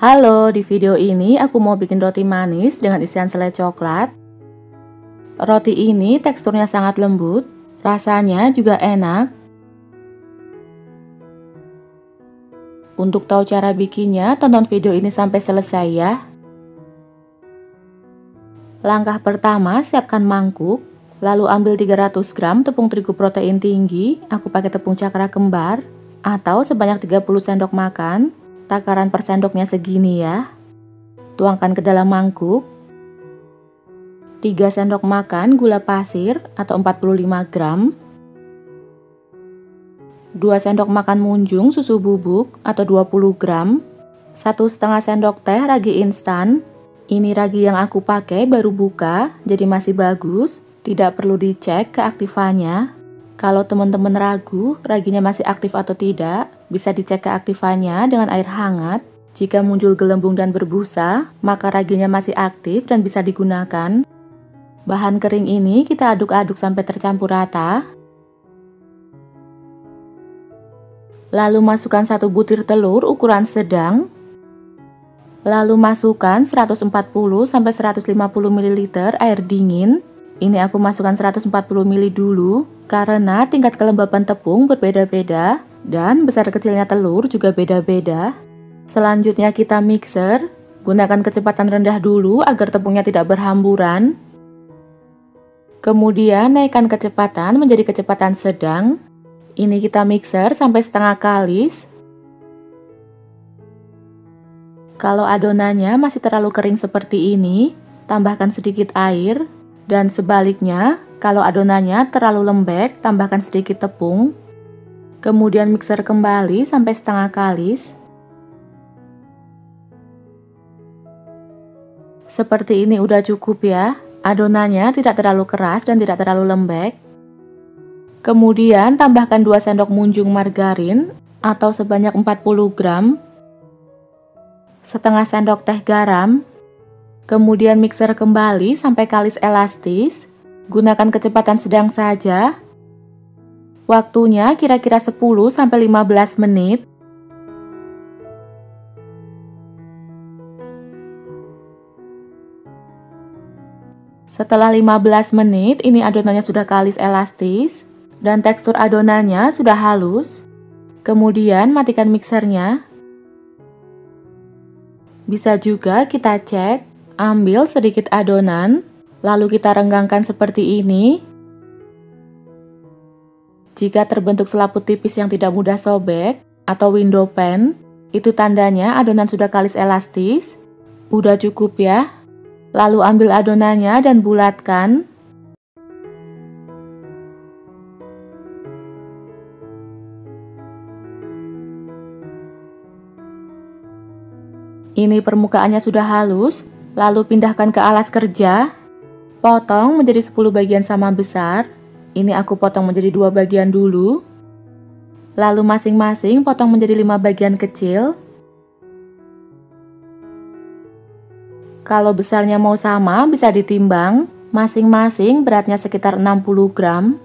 Halo, di video ini aku mau bikin roti manis dengan isian selai coklat. Roti ini teksturnya sangat lembut, rasanya juga enak. Untuk tahu cara bikinnya, tonton video ini sampai selesai ya. Langkah pertama, siapkan mangkuk, lalu ambil 300 gram tepung terigu protein tinggi, aku pakai tepung cakra kembar, atau sebanyak 30 sendok makan. Takaran per sendoknya segini ya. Tuangkan ke dalam mangkuk 3 sendok makan gula pasir atau 45 gram, 2 sendok makan munjung susu bubuk atau 20 gram, 1,5 sendok teh ragi instan. Ini ragi yang aku pakai baru buka, jadi masih bagus, tidak perlu dicek keaktifannya. Kalau teman-teman ragu raginya masih aktif atau tidak, bisa dicek keaktifannya dengan air hangat. Jika muncul gelembung dan berbusa, maka raginya masih aktif dan bisa digunakan. Bahan kering ini kita aduk-aduk sampai tercampur rata. Lalu masukkan 1 butir telur ukuran sedang. Lalu masukkan 140-150 ml air dingin. Ini aku masukkan 140 ml dulu, karena tingkat kelembapan tepung berbeda-beda dan besar kecilnya telur juga beda-beda. Selanjutnya kita mixer, gunakan kecepatan rendah dulu agar tepungnya tidak berhamburan. Kemudian naikkan kecepatan menjadi kecepatan sedang. Ini kita mixer sampai setengah kalis. Kalau adonannya masih terlalu kering seperti ini, tambahkan sedikit air. Dan sebaliknya, kalau adonannya terlalu lembek, tambahkan sedikit tepung. Kemudian mixer kembali sampai setengah kalis. Seperti ini udah cukup ya. Adonannya tidak terlalu keras dan tidak terlalu lembek. Kemudian tambahkan 2 sendok munjung margarin atau sebanyak 40 gram. Setengah sendok teh garam. Kemudian mixer kembali sampai kalis elastis. Gunakan kecepatan sedang saja. Waktunya kira-kira 10-15 menit. Setelah 15 menit, ini adonannya sudah kalis elastis dan tekstur adonannya sudah halus. Kemudian matikan mixernya. Bisa juga kita cek. Ambil sedikit adonan, lalu kita renggangkan seperti ini. Jika terbentuk selaput tipis yang tidak mudah sobek atau window pan, itu tandanya adonan sudah kalis elastis. Udah cukup ya. Lalu ambil adonannya dan bulatkan. Ini permukaannya sudah halus. Lalu pindahkan ke alas kerja, potong menjadi 10 bagian sama besar. Ini aku potong menjadi 2 bagian dulu. Lalu masing-masing potong menjadi 5 bagian kecil. Kalau besarnya mau sama bisa ditimbang, masing-masing beratnya sekitar 60 gram.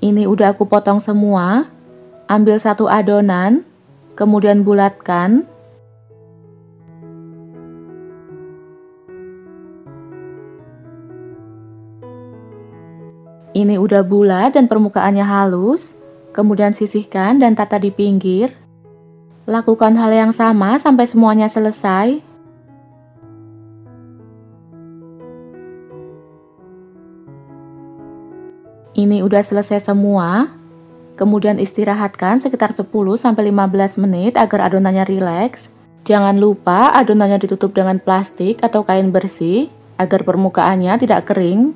Ini udah aku potong semua. Ambil 1 adonan, kemudian bulatkan. Ini udah bulat dan permukaannya halus. Kemudian sisihkan dan tata di pinggir. Lakukan hal yang sama sampai semuanya selesai. Ini udah selesai semua. Kemudian istirahatkan sekitar 10-15 menit agar adonannya rileks. Jangan lupa adonannya ditutup dengan plastik atau kain bersih agar permukaannya tidak kering.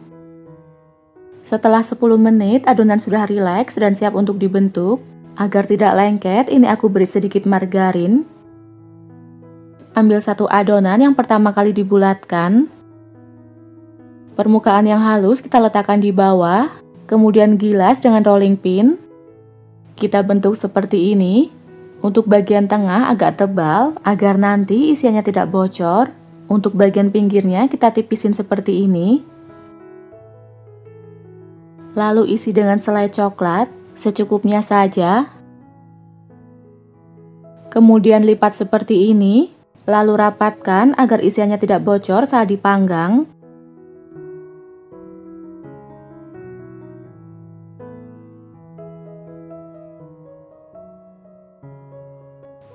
Setelah 10 menit adonan sudah rileks dan siap untuk dibentuk. Agar tidak lengket, ini aku beri sedikit margarin. Ambil 1 adonan yang pertama kali dibulatkan. Permukaan yang halus kita letakkan di bawah. Kemudian gilas dengan rolling pin. Kita bentuk seperti ini. Untuk bagian tengah agak tebal agar nanti isiannya tidak bocor. Untuk bagian pinggirnya kita tipisin seperti ini. Lalu isi dengan selai coklat, secukupnya saja. Kemudian lipat seperti ini, lalu rapatkan agar isiannya tidak bocor saat dipanggang.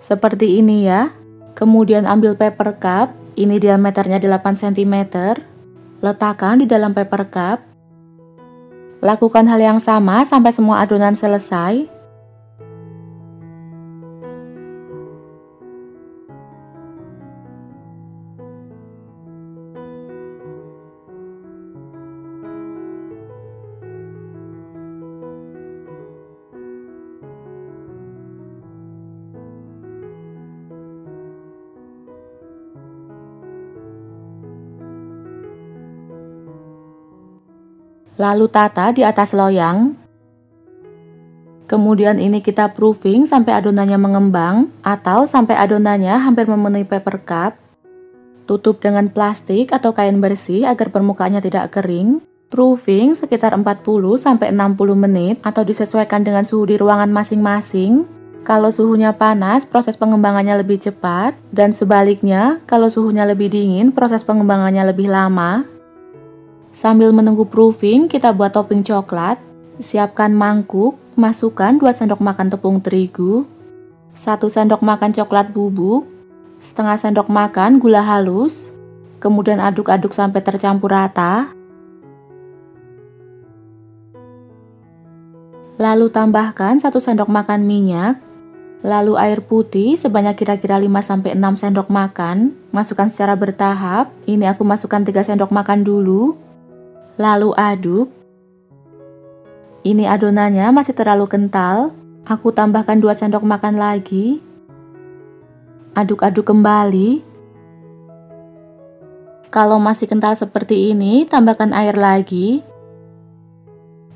Seperti ini ya. Kemudian ambil paper cup, ini diameternya 8 cm. Letakkan di dalam paper cup. Lakukan hal yang sama sampai semua adonan selesai. Lalu tata di atas loyang. Kemudian ini kita proofing sampai adonannya mengembang atau sampai adonannya hampir memenuhi paper cup. Tutup dengan plastik atau kain bersih agar permukaannya tidak kering. Proofing sekitar 40-60 menit atau disesuaikan dengan suhu di ruangan masing-masing. Kalau suhunya panas, proses pengembangannya lebih cepat, dan sebaliknya, kalau suhunya lebih dingin, proses pengembangannya lebih lama. Sambil menunggu proofing, kita buat topping coklat. Siapkan mangkuk, masukkan 2 sendok makan tepung terigu, 1 sendok makan coklat bubuk, setengah sendok makan gula halus, kemudian aduk-aduk sampai tercampur rata. Lalu tambahkan 1 sendok makan minyak, lalu air putih sebanyak kira-kira 5-6 sendok makan. Masukkan secara bertahap, ini aku masukkan 3 sendok makan dulu. Lalu aduk. Ini adonannya masih terlalu kental. Aku tambahkan 2 sendok makan lagi. Aduk-aduk kembali. Kalau masih kental seperti ini, tambahkan air lagi.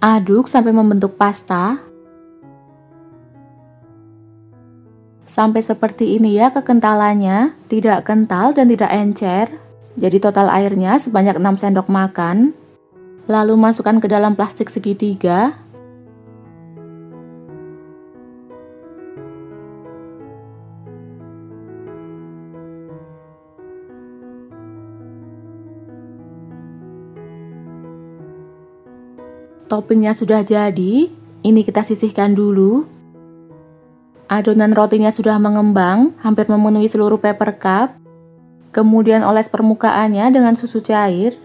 Aduk sampai membentuk pasta. Sampai seperti ini ya kekentalannya, tidak kental dan tidak encer. Jadi total airnya sebanyak 6 sendok makan. Lalu masukkan ke dalam plastik segitiga. Toppingnya sudah jadi, ini kita sisihkan dulu. Adonan rotinya sudah mengembang, hampir memenuhi seluruh paper cup. Kemudian oles permukaannya dengan susu cair.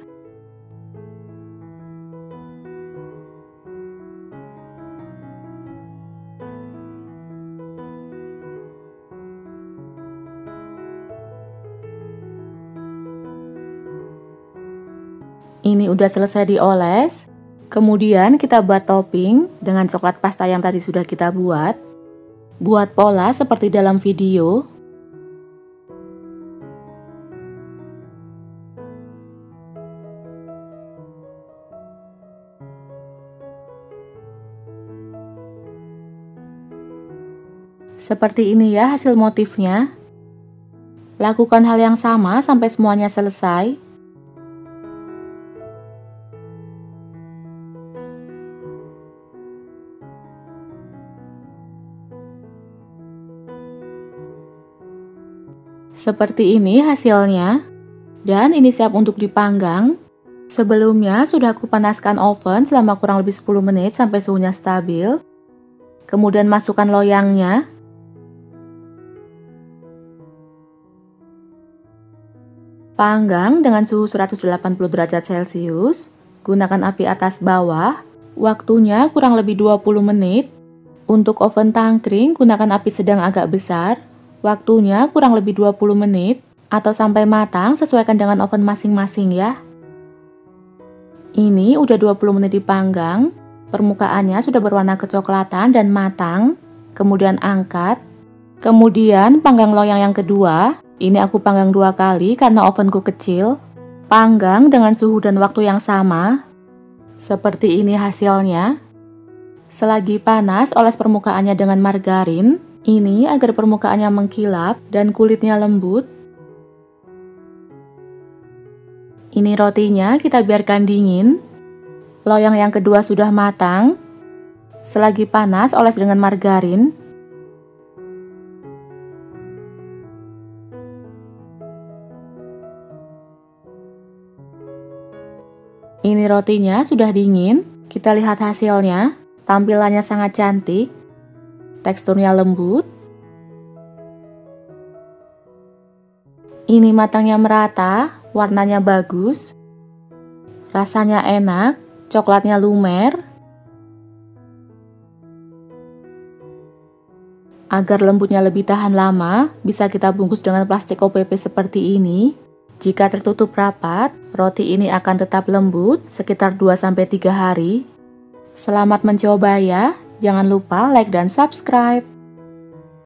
Ini udah selesai dioles. Kemudian kita buat topping dengan coklat pasta yang tadi sudah kita buat. Buat pola seperti dalam video. Seperti ini ya hasil motifnya. Lakukan hal yang sama sampai semuanya selesai. Seperti ini hasilnya. Dan ini siap untuk dipanggang. Sebelumnya sudah aku panaskan oven selama kurang lebih 10 menit sampai suhunya stabil. Kemudian masukkan loyangnya. Panggang dengan suhu 180 derajat Celcius. Gunakan api atas bawah. Waktunya kurang lebih 20 menit. Untuk oven tangkring gunakan api sedang agak besar. Waktunya kurang lebih 20 menit atau sampai matang, sesuaikan dengan oven masing-masing ya. Ini udah 20 menit dipanggang, permukaannya sudah berwarna kecoklatan dan matang. Kemudian angkat. Kemudian panggang loyang yang kedua, ini aku panggang 2 kali karena ovenku kecil. Panggang dengan suhu dan waktu yang sama. Seperti ini hasilnya. Selagi panas, oles permukaannya dengan margarin. Ini agar permukaannya mengkilap dan kulitnya lembut. Ini rotinya kita biarkan dingin. Loyang yang kedua sudah matang. Selagi panas, oles dengan margarin. Ini rotinya sudah dingin. Kita lihat hasilnya. Tampilannya sangat cantik. Teksturnya lembut. Ini matangnya merata, warnanya bagus. Rasanya enak, coklatnya lumer. Agar lembutnya lebih tahan lama, bisa kita bungkus dengan plastik OPP seperti ini. Jika tertutup rapat, roti ini akan tetap lembut sekitar 2-3 hari. Selamat mencoba ya, jangan lupa like dan subscribe.